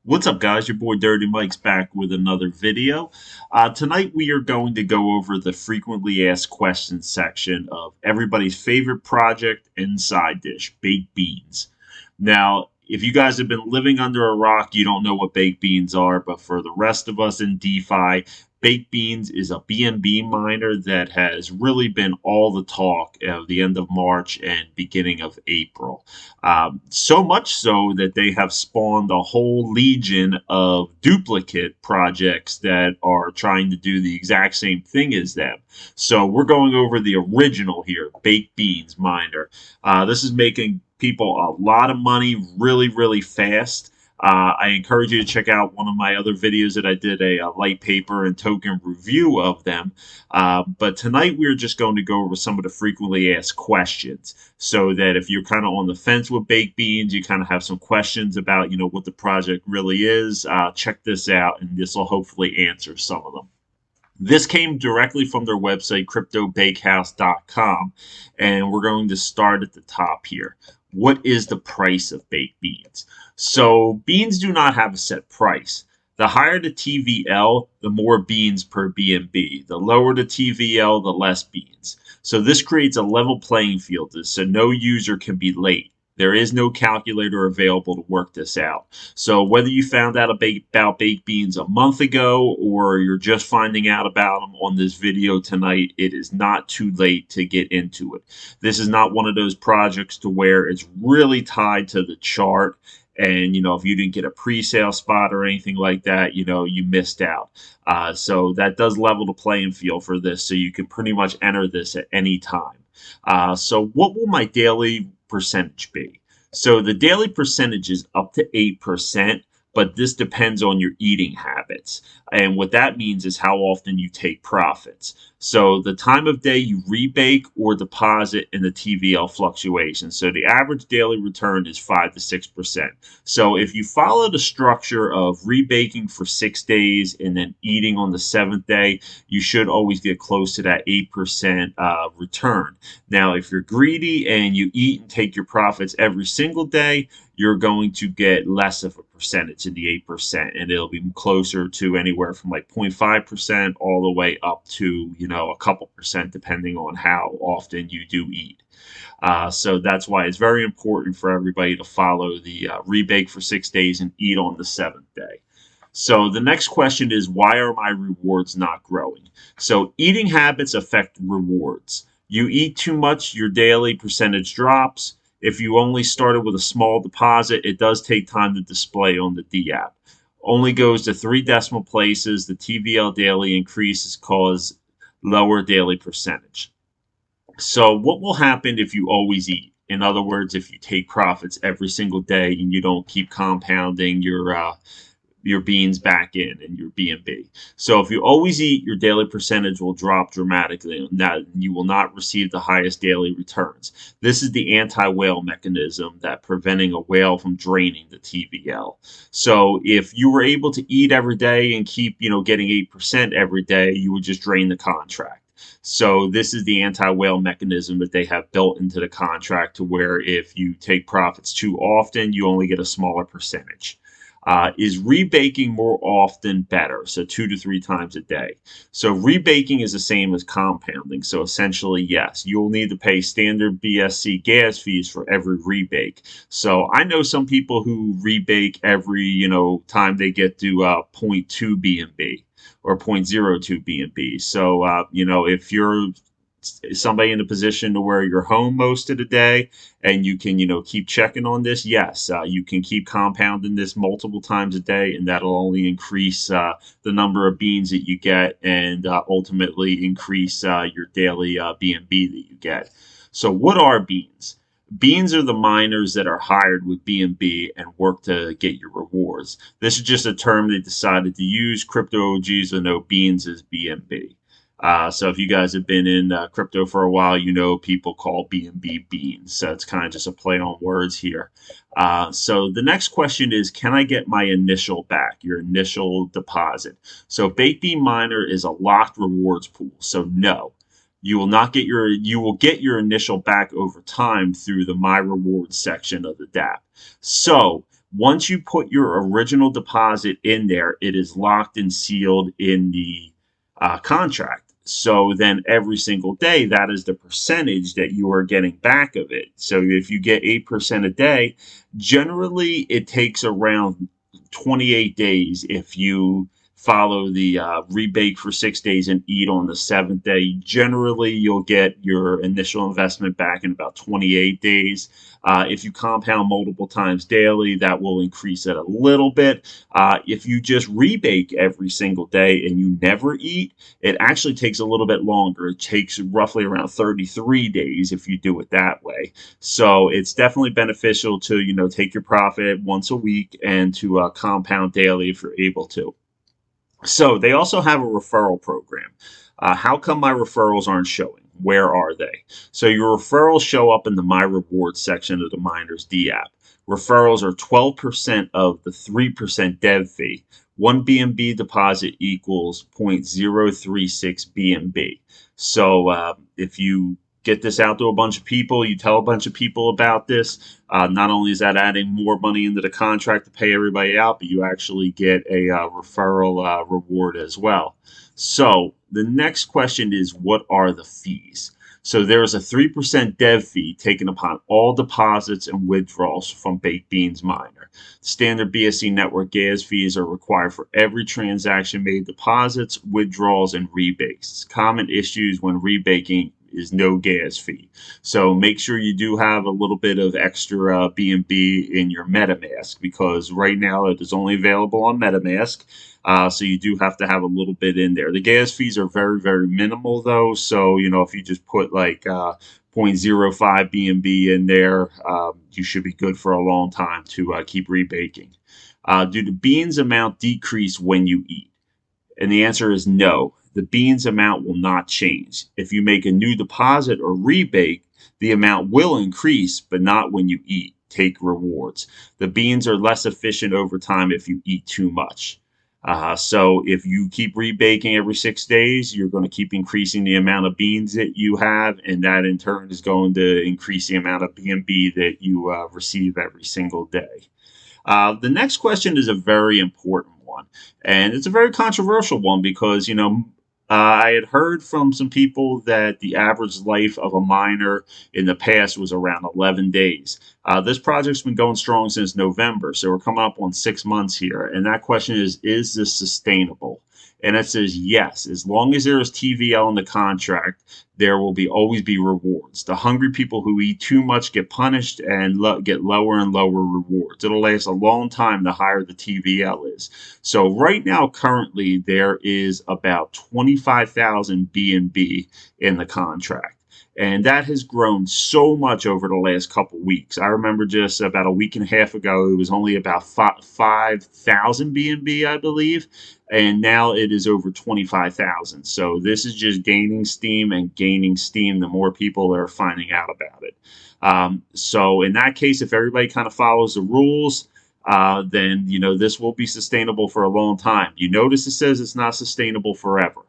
What's up, guys? Your boy Dirty Mike's back with another video. Tonight, we are going to go over the frequently asked questions section of everybody's favorite project and side dish, baked beans. Now, if you guys have been living under a rock, you don't know what baked beans are, but for the rest of us in DeFi, baked beans is a BNB miner that has really been all the talk of the end of March and beginning of April. So much so that they have spawned a whole legion of duplicate projects that are trying to do the exact same thing as them. So we're going over the original here, Baked Beans Miner. This is making people a lot of money really, really fast. I encourage you to check out one of my other videos that I did a light paper and token review of them. But tonight we're just going to go over some of the frequently asked questions so that if you're kind of on the fence with baked beans, you kind of have some questions about, what the project really is. Check this out, and this will hopefully answer some of them. This came directly from their website, cryptobakehouse.com, and we're going to start at the top here. What is the price of baked beans? So, beans do not have a set price. The higher the TVL, the more beans per BNB. The lower the TVL, the less beans. So, this creates a level playing field so no user can be late. There is no calculator available to work this out. So whether you found out about baked beans a month ago or you're just finding out about them on this video tonight, it is not too late to get into it. This is not one of those projects to where it's really tied to the chart. And, if you didn't get a pre-sale spot or anything like that, you missed out. So that does level the playing field for this. So you can pretty much enter this at any time. So what will my daily percentage be? So the daily percentage is up to 8%, but this depends on your eating habits. And what that means is how often you take profits. So the time of day you rebake or deposit in the TVL fluctuation. So the average daily return is 5 to 6%. So if you follow the structure of rebaking for 6 days and then eating on the seventh day, you should always get close to that 8% return. Now, if you're greedy and you eat and take your profits every single day, you're going to get less of a percentage in the 8%, and it'll be closer to anywhere from like 0.5% all the way up to, a couple percent, depending on how often you do eat. So that's why it's very important for everybody to follow the rebake for 6 days and eat on the seventh day. So the next question is, why are my rewards not growing? So eating habits affect rewards. You eat too much, your daily percentage drops. If you only started with a small deposit, it does take time to display on the D app. Only goes to 3 decimal places. The TVL daily increases cause lower daily percentage. So what will happen if you always eat? In other words, if you take profits every single day and you don't keep compounding your beans back in and your BNB. So if you always eat, your daily percentage will drop dramatically. That you will not receive the highest daily returns. This is the anti-whale mechanism that preventing a whale from draining the TVL. So if you were able to eat every day and keep, getting 8% every day, you would just drain the contract. So this is the anti-whale mechanism that they have built into the contract to where if you take profits too often, you only get a smaller percentage. Is rebaking more often better? So 2 to 3 times a day. So rebaking is the same as compounding. So essentially, yes, you'll need to pay standard BSC gas fees for every rebake. So I know some people who rebake every, time they get to 0.2 BNB or 0.02 BNB. So, if you're somebody in a position to where you're home most of the day and you can keep checking on this, yes, you can keep compounding this multiple times a day, and that'll only increase the number of beans that you get and ultimately increase your daily BNB that you get. So what are beans? Beans are the miners that are hired with BNB and work to get your rewards. This is just a term they decided to use. Crypto OGs will know beans as BNB. So if you guys have been in crypto for a while, people call BNB beans. So it's kind of just a play on words here. So the next question is, can I get my initial back, your initial deposit? So Baked Bean Miner is a locked rewards pool. So no, you will get your initial back over time through the My Rewards section of the DApp. So Once you put your original deposit in there, it is locked and sealed in the contract. So then every single day, that is the percentage that you are getting back of it. So if you get 8% a day, generally it takes around 28 days if you follow the rebate for 6 days and eat on the seventh day. Generally, you'll get your initial investment back in about 28 days. If you compound multiple times daily, that will increase it a little bit. If you just rebake every single day and you never eat, it actually takes a little bit longer. It takes roughly around 33 days if you do it that way. So it's definitely beneficial to, take your profit once a week and to compound daily if you're able to. So they also have a referral program. How come my referrals aren't showing? Where are they? So your referrals show up in the My Rewards section of the Miners D app. Referrals are 12% of the 3% dev fee. One BNB deposit equals 0.036 BNB. So if you get this out to a bunch of people, you tell a bunch of people about this. Not only is that adding more money into the contract to pay everybody out, but you actually get a referral reward as well. So the next question is, what are the fees? So there is a 3% dev fee taken upon all deposits and withdrawals from Baked Beans Miner. Standard BSC network gas fees are required for every transaction made, deposits, withdrawals, and rebates. Common issues when rebaking is no gas fee. So make sure you do have a little bit of extra BNB in your MetaMask, because right now it is only available on MetaMask. So you do have to have a little bit in there. The gas fees are very, very minimal though. So, if you just put like 0.05 BNB in there, you should be good for a long time to keep rebaking. Do the beans amount decrease when you eat? And the answer is no. The beans amount will not change. If you make a new deposit or rebate, the amount will increase, but not when you eat. Take rewards. The beans are less efficient over time if you eat too much. So if you keep rebaking every 6 days, you're going to keep increasing the amount of beans that you have, and that in turn is going to increase the amount of BNB that you receive every single day. The next question is a very important one, and it's a very controversial one because, I had heard from some people that the average life of a miner in the past was around 11 days. This project's been going strong since November, so we're coming up on 6 months here. And that question is this sustainable? And it says yes. As long as there is TVL in the contract, there will always be rewards. The hungry people who eat too much get punished and get lower and lower rewards. It'll last a long time the higher the TVL is. So right now, currently, there is about 25,000 BNB in the contract. And that has grown so much over the last couple weeks. I remember just about a week and a half ago, it was only about 5,000 BNB, I believe. And now it is over 25,000. So this is just gaining steam and gaining steam the more people are finding out about it. So in that case, if everybody kind of follows the rules, then, this will be sustainable for a long time. You notice it says it's not sustainable forever.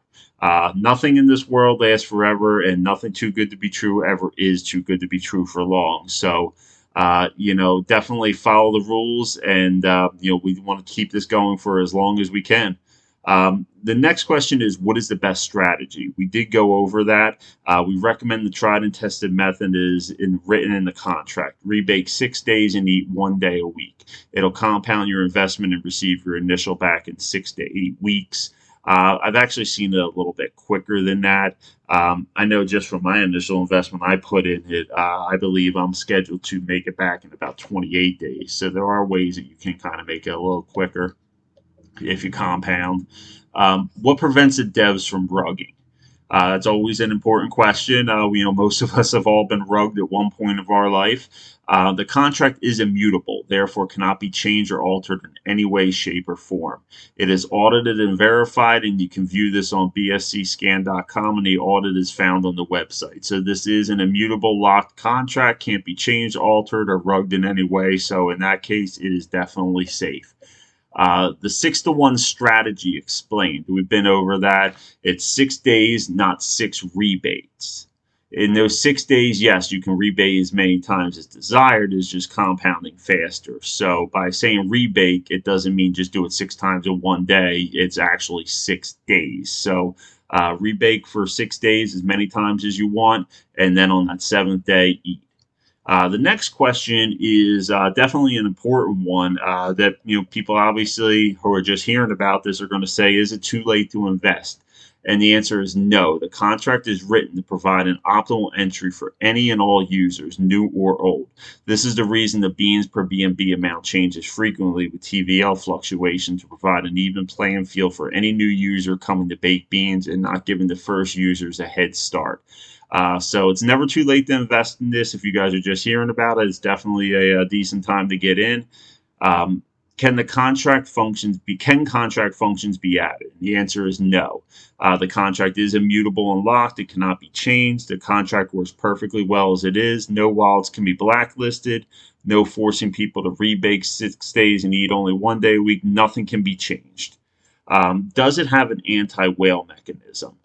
Nothing in this world lasts forever, and nothing too good to be true ever is too good to be true for long. So, definitely follow the rules, and, we want to keep this going for as long as we can. The next question is, what is the best strategy? We did go over that. We recommend the tried and tested method is written in the contract. Rebake 6 days and eat 1 day a week. It'll compound your investment and receive your initial back in 6 to 8 weeks. I've actually seen it a little bit quicker than that. I know just from my initial investment I put in it, I believe I'm scheduled to make it back in about 28 days. So there are ways that you can kind of make it a little quicker if you compound. What prevents the devs from rugging? It's always an important question. Most of us have all been rugged at one point of our life. The contract is immutable, therefore cannot be changed or altered in any way, shape, or form. It is audited and verified, and you can view this on bscscan.com, and the audit is found on the website. So this is an immutable locked contract, can't be changed, altered, or rugged in any way. So in that case, it is definitely safe. The 6-to-1 strategy explained. We've been over that. It's 6 days, not 6 rebates. In those 6 days, yes, you can rebate as many times as desired. It's just compounding faster. So by saying rebate, it doesn't mean just do it 6 times in one day. It's actually 6 days. So rebate for 6 days as many times as you want, and then on that seventh day, eat. The next question is definitely an important one that people obviously who are just hearing about this are going to say, is it too late to invest? And the answer is no. The contract is written to provide an optimal entry for any and all users, new or old. This is the reason the beans per BNB amount changes frequently with TVL fluctuation, to provide an even playing field for any new user coming to bake beans and not giving the first users a head start. So it's never too late to invest in this. If you guys are just hearing about it, it's definitely a decent time to get in. Um, can contract functions be added? The answer is no. The contract is immutable and locked. It cannot be changed. The contract works perfectly well as it is. No wallets can be blacklisted. No forcing people to rebake 6 days and eat only one day a week. Nothing can be changed. Does it have an anti-whale mechanism?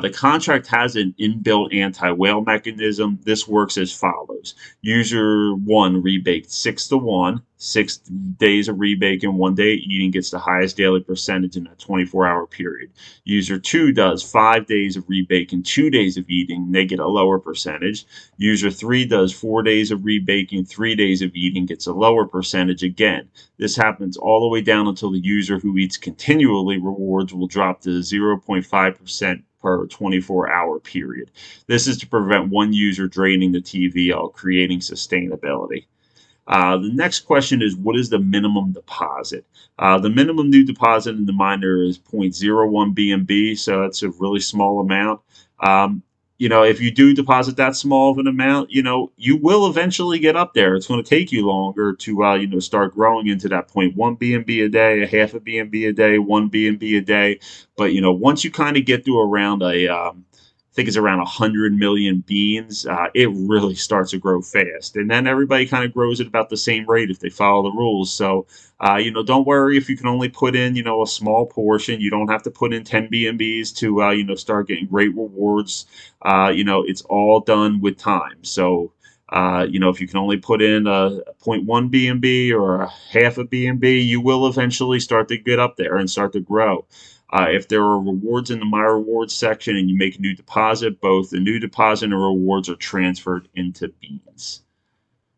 The contract has an inbuilt anti-whale mechanism. This works as follows. User 1 rebaked 6 to 1. 6 days of rebake and 1 day eating gets the highest daily percentage in that 24-hour period. User 2 does 5 days of rebake and 2 days of eating. They get a lower percentage. User 3 does 4 days of rebaking, 3 days of eating, gets a lower percentage again. This happens all the way down until the user who eats continually rewards will drop to 0.5% per 24-hour period. This is to prevent one user draining the TVL, creating sustainability. The next question is, what is the minimum deposit? The minimum new deposit in the miner is 0.01 BNB, so that's a really small amount. If you do deposit that small of an amount, you will eventually get up there. It's going to take you longer to, start growing into that 0.1 BNB a day, a half a BNB a day, 1 BNB a day. But, once you kind of get to around I think it's around 100 million beans, it really starts to grow fast. And then everybody kind of grows at about the same rate if they follow the rules. So, don't worry if you can only put in, a small portion. You don't have to put in 10 BNBs to, start getting great rewards. It's all done with time. So, if you can only put in a zero point 0.1 BNB or a half a BNB, you will eventually start to get up there and start to grow. If there are rewards in the My Rewards section and you make a new deposit, both the new deposit and rewards are transferred into beans.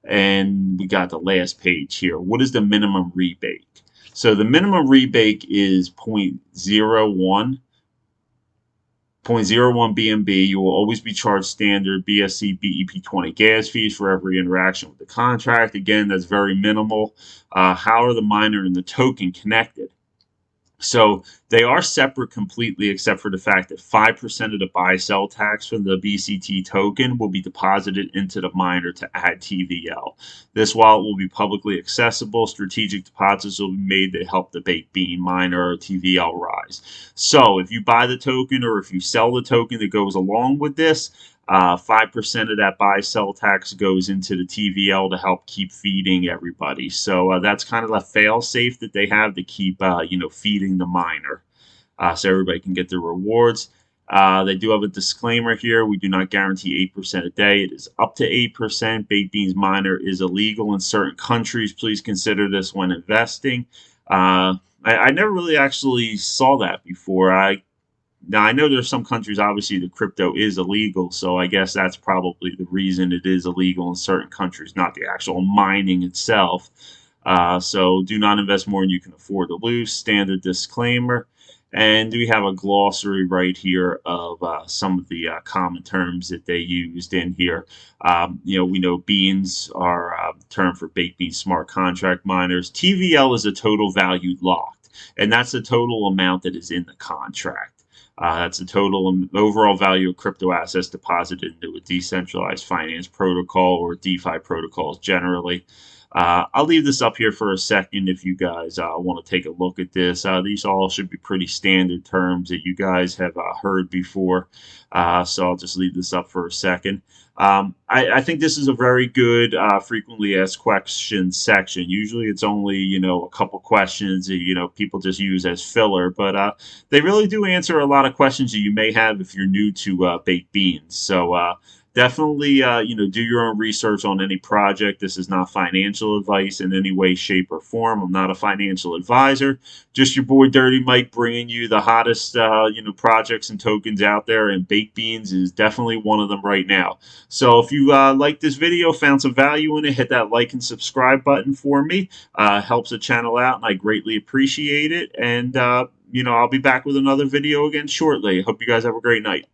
And we got the last page here. What is the minimum rebate? So the minimum rebate is 0.01 BNB. You will always be charged standard BSC BEP20 gas fees for every interaction with the contract. Again, that's very minimal. How are the miner and the token connected? So they are separate completely, except for the fact that 5% of the buy-sell tax from the BCT token will be deposited into the miner to add TVL. This wallet will be publicly accessible. Strategic deposits will be made to help the Baked Bean miner or TVL rise. So if you buy the token or if you sell the token that goes along with this, 5% of that buy-sell tax goes into the TVL to help keep feeding everybody. So that's kind of a fail-safe that they have to keep, feeding the miner, so everybody can get their rewards. They do have a disclaimer here. We do not guarantee 8% a day. It is up to 8%. Baked Beans miner is illegal in certain countries. Please consider this when investing. I never really actually saw that before. Now, I know there's some countries, obviously, the crypto is illegal, so I guess that's probably the reason it is illegal in certain countries, not the actual mining itself. So do not invest more than you can afford to lose. Standard disclaimer. And we have a glossary right here of some of the common terms that they used in here. We know beans are a term for baked bean smart contract miners. TVL is a total value locked, and that's the total amount that is in the contract. That's the total overall value of crypto assets deposited into a decentralized finance protocol, or DeFi protocols generally. I'll leave this up here for a second if you guys want to take a look at this. These all should be pretty standard terms that you guys have heard before. So I'll just leave this up for a second. I think this is a very good frequently asked questions section. Usually it's only, a couple questions that, people just use as filler, but they really do answer a lot of questions that you may have if you're new to baked beans. So definitely do your own research on any project. This is not financial advice in any way, shape, or form. I'm not a financial advisor. Just your boy Dirty Mike bringing you the hottest projects and tokens out there, and baked beans is definitely one of them right now. So if you like this video, found some value in it, hit that like and subscribe button for me. Helps the channel out, and I greatly appreciate it. And I'll be back with another video again shortly. Hope you guys have a great night.